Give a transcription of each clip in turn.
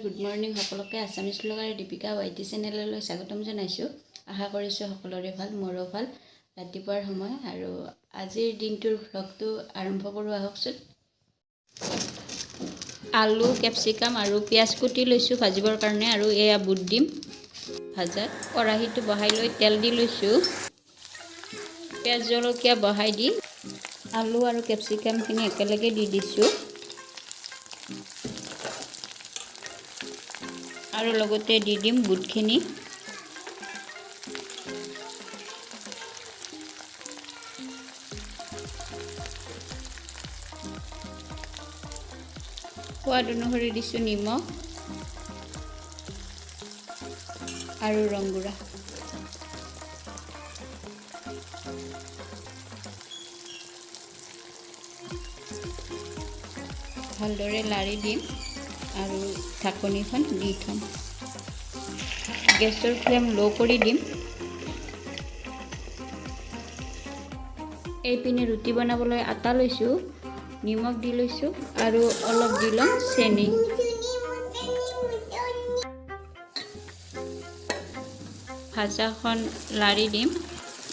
Good morning সকলোকে Assamese blogger Deepika YT চেনেললৈ স্বাগতম জনাইছোঁ। আশা কৰিছোঁ সকলোৰে ভাল, মোৰো ভাল। ৰাতিপুৱাৰ সময় আৰু আজিৰ দিনটোৰ ভ্লগটো আৰম্ভ কৰোঁ আহকচোন। আলু, কেপচিকাম আৰু পিঁয়াজ কুটি লৈছোঁ ভাজিবৰ কাৰণে আৰু এয়া বুট দিম ভাজাত। কেৰাহীটো বহাই লৈ তেল দি লৈছোঁ। পিঁয়াজ জলকীয়া বহাই দি আলু আৰু কেপচিকামখিনি একেলগে দি দিছোঁ আৰু লগতে দি দিম বুটখিনি। সোৱাদ অনুসৰি দিছোঁ নিমখ আৰু ৰংগুড়া। ভালদৰে লাৰি দিম আৰু ঢাকনিখন দি থ'ম। গেছৰ ফ্লেম ল' কৰি দিম। এইপিনে ৰুটি বনাবলৈ আটা লৈছোঁ, নিমখ দি লৈছোঁ আৰু অলপ দি ল'ম চেনি। ভাজাখন লাৰি দিম।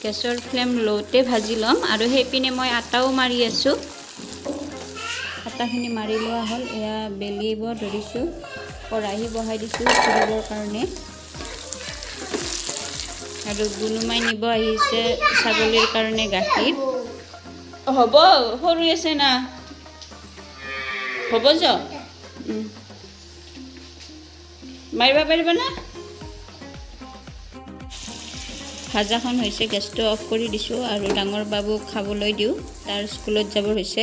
গেছৰ ফ্লেম লওঁতে ভাজি ল'ম আৰু সেইপিনে মই আটাও মাৰি আছোঁ। আটাখিনি মাৰি লোৱা হ'ল। এয়া বেলিব ধৰিছোঁ। কেৰাহী বহাই দিছোঁ পুৰিবৰ কাৰণে আৰু গুনুমাই নিব আহিছে ছাগলীৰ কাৰণে গাখীৰ। হ'ব, সৰু আছে না, হ'ব যা মাৰিব পাৰিবা না। ভাজাখন হৈছে, গেছটো অফ কৰি দিছোঁ আৰু ডাঙৰ বাবুক খাবলৈ দিওঁ, তাৰ স্কুলত যাব হৈছে।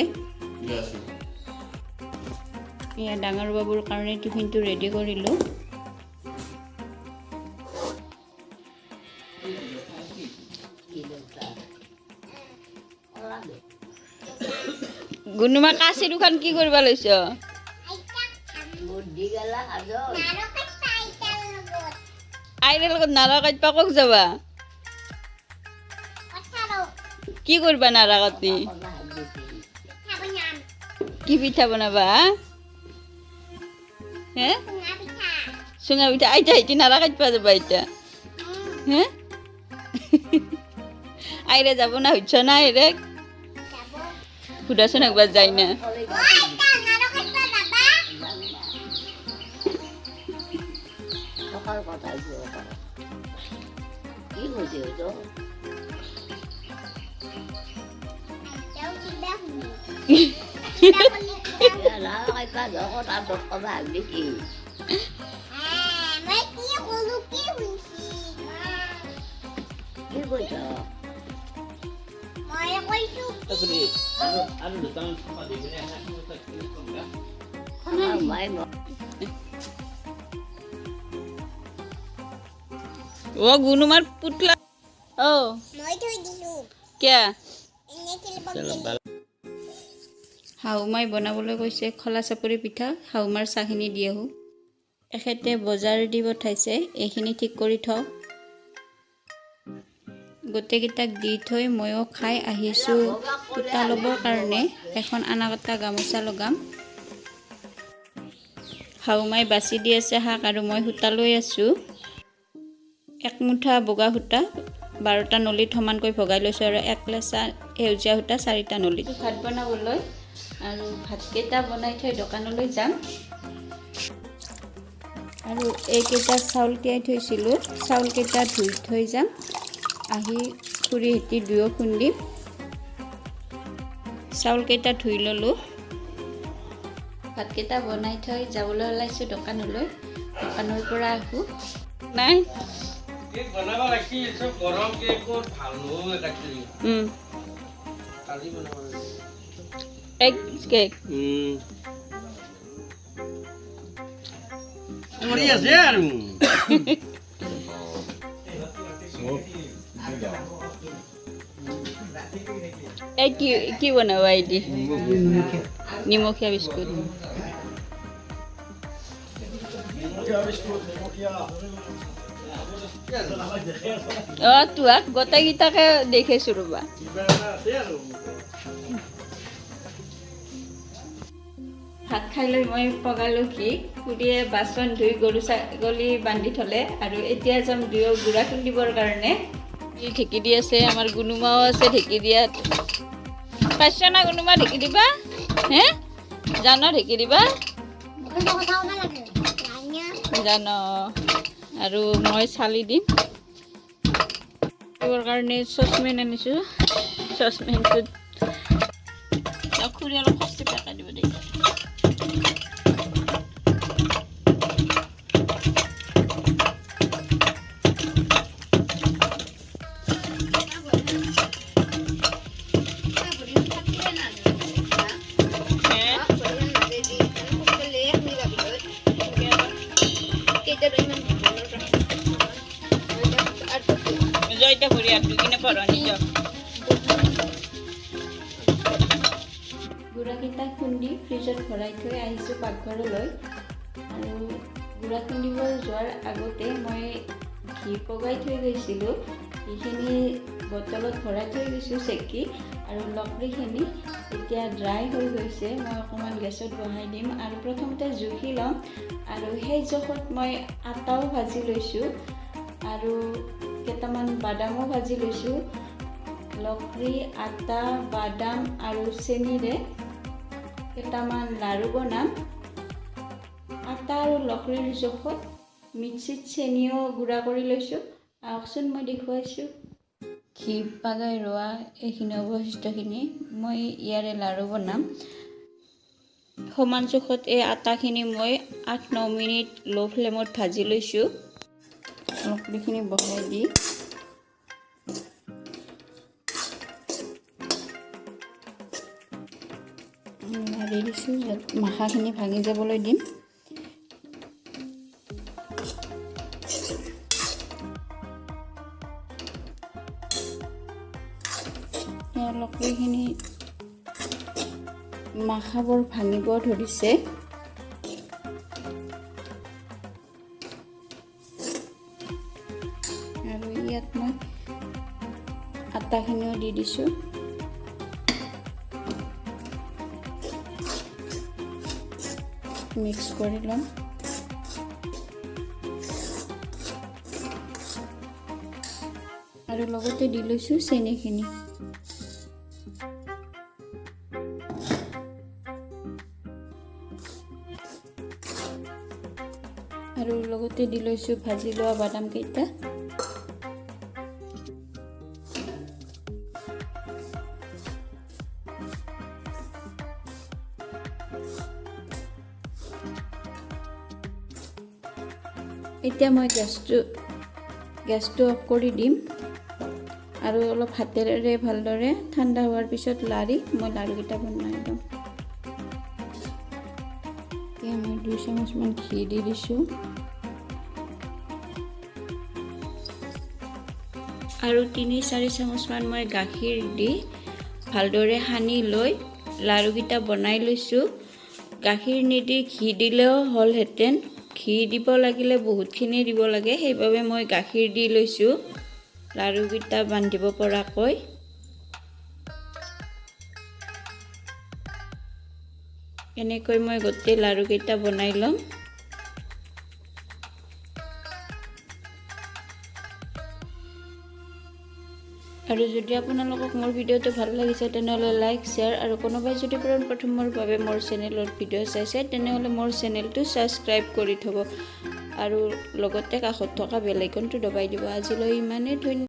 এয়া ডাঙৰ বাবুৰ কাৰণে টিফিনটো ৰেডি কৰিলোঁ। গুনুমা কাচি দুখন কি কৰিব লৈছ? আইৰৰ লগত নাৰা কাটিবা ক'ত যাবা? কি কৰিবা নাৰা কাটি? কি পিঠা বনাবা? হে চুঙা পিঠা। আইতা এতিয়া নাৰা কাটিবা যাবা এতিয়া? হে আইৰে যাব না সুধছ না আইৰে? সুধাচোন একবাৰ যায় না। ও গুনুমাৰ পুতলা। ও কিয়া শাহুমাই বনাবলৈ কৈছে খলা চাপৰি পিঠা। শাহুমাৰ চাহখিনি দি আহোঁ। এখেতে বজাৰ দি পঠাইছে, এইখিনি ঠিক কৰি থওঁ। গোটেইকেইটাক দি থৈ ময়ো খাই আহিছোঁ সূতা ল'বৰ কাৰণে। এখন আনাকটা গামোচা লগাম। শাহুমাই বাছি দি আছে শাক আৰু মই সূতা লৈ আছোঁ। এক মুঠা বগা সূতা 12টা নলীত সমানকৈ ভগাই লৈছোঁ আৰু এক লেচা সেউজীয়া সূতা 4টা নলীত। ভাত বনাবলৈ আৰু ভাতকেইটা বনাই থৈ দোকানলৈ যাম। আৰু এইকেইটা চাউল তিয়াই থৈছিলোঁ, চাউলকেইটা ধুই থৈ যাম। আহি খুৰীহঁতি দুয়ো খুন্দিম। চাউলকেইটা ধুই ল'লোঁ। ভাতকেইটা বনাই থৈ যাবলৈ ওলাইছোঁ দোকানলৈ। দোকানৰ পৰা আহোঁ নাই কেক কি বনাবা? এটি নিমখীয়া বিস্কুট। তোক গোটেইকেইটাকে দেখিছোঁ ৰ'বা। ভাত খাই লৈ মই পগালোঁ ঘি খুৰীয়ে বাচন ধুই গৰু ছাগলী বান্ধি থ'লে আৰু এতিয়া যাম দুয়ো গুড়া খুন্দিবৰ কাৰণে ঢেঁকি দি আছে আমাৰ গুণুমাও আছে ঢেঁকি দিয়াত পাইছ না গুণুমা ঢেঁকি দিবা হে জানো ঢেঁকি দিবা জানো আৰু মই চালি দিম দিবৰ কাৰণে চচপেন আনিছোঁ চচপেনটোত খুৰী অলপ কষ্ট পেলাই দিব দেই জয়টা কৰি আপনি কিনে পড়ানি যাও গুড়াকেইটা খুন্দি ফ্ৰিজত ভৰাই থৈ আহিছোঁ পাকঘৰলৈ আৰু গুড়া খুন্দিব যোৱাৰ আগতে মই ঘি পগাই থৈ গৈছিলোঁ ঘিখিনি বটলত ভৰাই থৈ গৈছোঁ চেকি আৰু লকৰিখিনি এতিয়া ড্ৰাই হৈ গৈছে মই অকণমান গেছত বহাই দিম আৰু প্ৰথমতে জুখি ল'ম আৰু সেই জোখত মই আটাও ভাজি লৈছোঁ আৰু কেইটামান বাদামো ভাজি লৈছোঁ লকৰি আটা বাদাম আৰু চেনিৰে কেইটামান লাৰু বনাম আটা আৰু লকৰিৰ জোখত মিক্সিত চেনিও গুড়া কৰি লৈছোঁ আহকচোন মই দেখুৱাইছোঁ ঘি পাগাই ৰোৱা এইখিনি অৱশিষ্টখিনি মই ইয়াৰে লাৰু বনাম সমান জোখত এই আটাখিনি মই 8-9 মিনিট ল' ফ্লেমত ভাজি লৈছোঁ লকৰিখিনি বহাই দি লাৰি দিছোঁ মাখাখিনি ভাঙি যাবলৈ দিম লকৰিখিনি মাখাবোৰ ভাঙিব ধৰিছে আৰু ইয়াত মই আটাখিনিও দি দিছোঁ মিক্স কৰি ল'ম আৰু লগতে দি লৈছোঁ চেনিখিনি আৰু লগতে দি লৈছোঁ ভাজি লোৱা বাদাম কেইটা এতিয়া মই গেছটো অফ কৰি দিম আৰু অলপ হাতেৰে ভালদৰে ঠাণ্ডা হোৱাৰ পিছত লাৰি মই লাৰুকেইটা বনাই ল'ম এতিয়া মই 2 চামুচমান ঘি দি দিছোঁ আৰু 3-4 চামুচমান মই গাখীৰ দি ভালদৰে সানি লৈ লাৰুকেইটা বনাই লৈছোঁ গাখীৰ নিদি ঘি দিলেও হ'লহেঁতেন ঘি দিব লাগিলে বহুতখিনি দিব লাগে সেইবাবে মই গাখীৰ দি লৈছোঁ লাৰুকেইটা বান্ধিব পৰাকৈ এনেকৈ মই গোটেই লাৰুকেইটা বনাই ল'ম আৰু যদি আপোনালোকক মোৰ ভিডিঅ'টো ভাল লাগিছে তেনেহ'লে লাইক শ্বেয়াৰ আৰু কোনোবাই যদি প্ৰথমৰ বাবে মোৰ চেনেলত ভিডিঅ' চাইছে তেনেহ'লে মোৰ চেনেলটো ছাবস্ক্ৰাইব কৰি থ'ব আৰু লগতে কাষত থকা বেল আইকনটো দবাই দিব আজিলৈ ইমানেই ধন্যবাদ